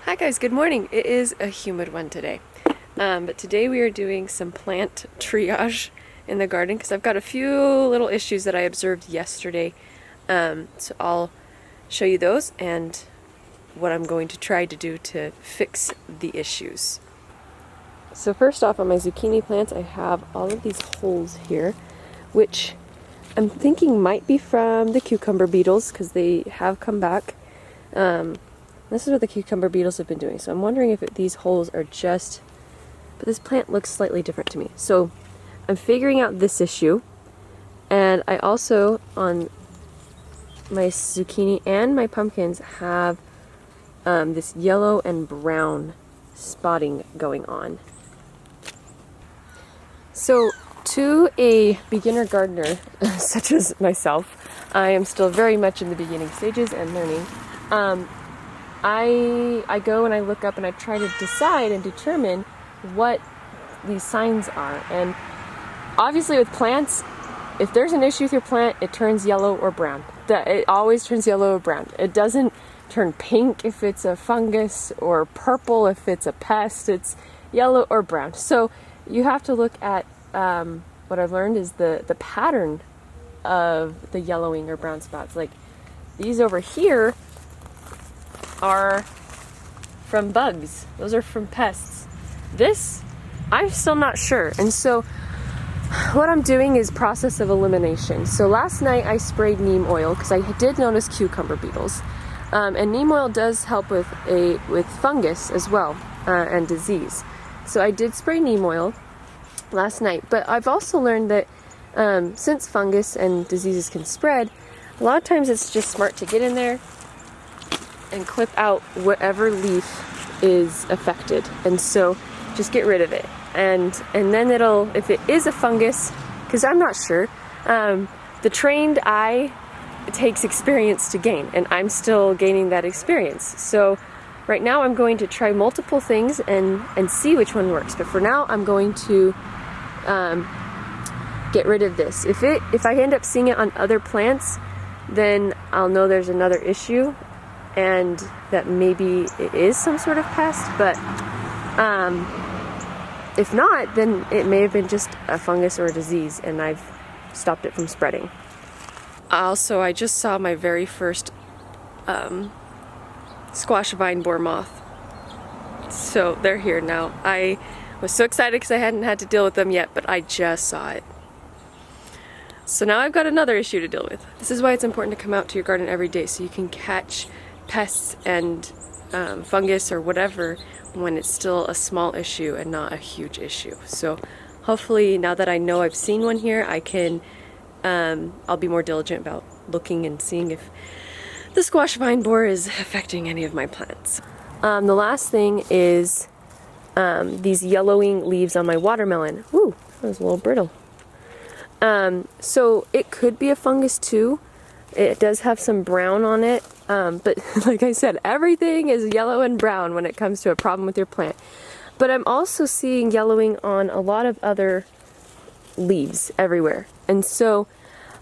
Hi guys, good morning. It is a humid one today. But today we are doing some plant triage in the garden because I've got a few little issues that I observed yesterday. So I'll show you those and what I'm going to try to do to fix the issues. So first off, on my zucchini plants I have all of these holes here, which I'm thinking might be from the cucumber beetles because they have come back. This is what the cucumber beetles have been doing. So I'm wondering if these holes are just, but this plant looks slightly different to me. So I'm figuring out this issue. And I also, on my zucchini and my pumpkins, have this yellow and brown spotting going on. So to a beginner gardener, such as myself, I am still very much in the beginning stages and learning. I go and I look up and I try to decide and determine what these signs are. And obviously with plants, if there's an issue with your plant, it turns yellow or brown. It always turns yellow or brown. It doesn't turn pink if it's a fungus or purple if it's a pest. It's yellow or brown. So you have to look at what I've learned is the pattern of the yellowing or brown spots. Like these over here are from bugs. Those are from pests. This, I'm still not sure. And so what I'm doing is process of elimination. So last night I sprayed neem oil because I did notice cucumber beetles. And neem oil does help with fungus as well and disease. So I did spray neem oil last night. But I've also learned that since fungus and diseases can spread, a lot of times it's just smart to get in there and clip out whatever leaf is affected, and so just get rid of it, and then it'll, if it is a fungus, because I'm not sure, the trained eye takes experience to gain, and I'm still gaining that experience. So right now I'm going to try multiple things and see which one works, but for now I'm going to get rid of this. If I end up seeing it on other plants, then I'll know there's another issue and that maybe it is some sort of pest, but if not, then it may have been just a fungus or a disease and I've stopped it from spreading. Also, I just saw my very first squash vine borer moth. So they're here now. I was so excited because I hadn't had to deal with them yet, but I just saw it. So now I've got another issue to deal with. This is why it's important to come out to your garden every day so you can catch pests and fungus or whatever when it's still a small issue and not a huge issue. So hopefully now that I know I've seen one here, I can I'll be more diligent about looking and seeing if the squash vine borer is affecting any of my plants. The last thing is these yellowing leaves on my watermelon. Ooh, that was a little brittle. So it could be a fungus too. It does have some brown on it, but like I said, everything is yellow and brown when it comes to a problem with your plant. But I'm also seeing yellowing on a lot of other leaves everywhere. And so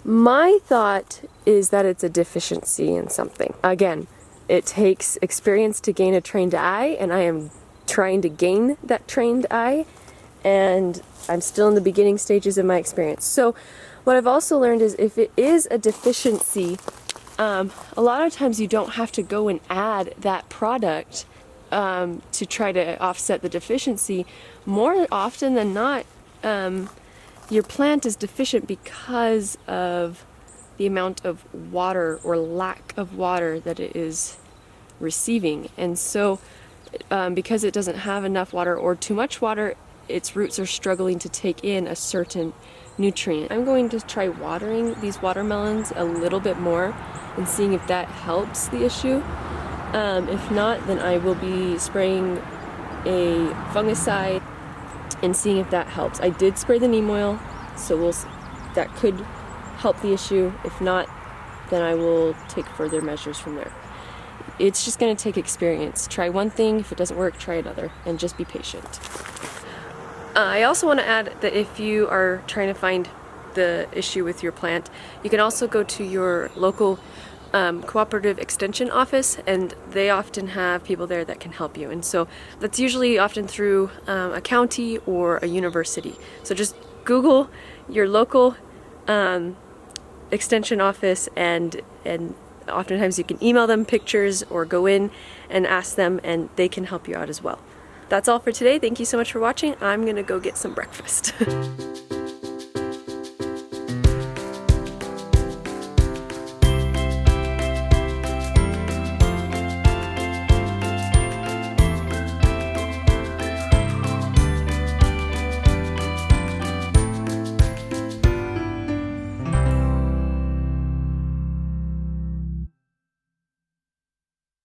my thought is that it's a deficiency in something. Again, it takes experience to gain a trained eye, and I am trying to gain that trained eye, and I'm still in the beginning stages of my experience. So what I've also learned is if it is a deficiency, a lot of times you don't have to go and add that product to try to offset the deficiency. More often than not, your plant is deficient because of the amount of water or lack of water that it is receiving. And so because it doesn't have enough water or too much water, its roots are struggling to take in a certain nutrient. I'm going to try watering these watermelons a little bit more and seeing if that helps the issue. If not, then I will be spraying a fungicide and seeing if that helps. I did spray the neem oil, so that could help the issue. If not, then I will take further measures from there. It's just going to take experience. Try one thing, if it doesn't work, try another, and just be patient. I also want to add that if you are trying to find the issue with your plant, you can also go to your local Cooperative Extension office, and they often have people there that can help you. And so that's usually often through a county or a university. So just Google your local extension office, and oftentimes you can email them pictures or go in and ask them, and they can help you out as well. That's all for today. Thank you so much for watching. I'm gonna go get some breakfast.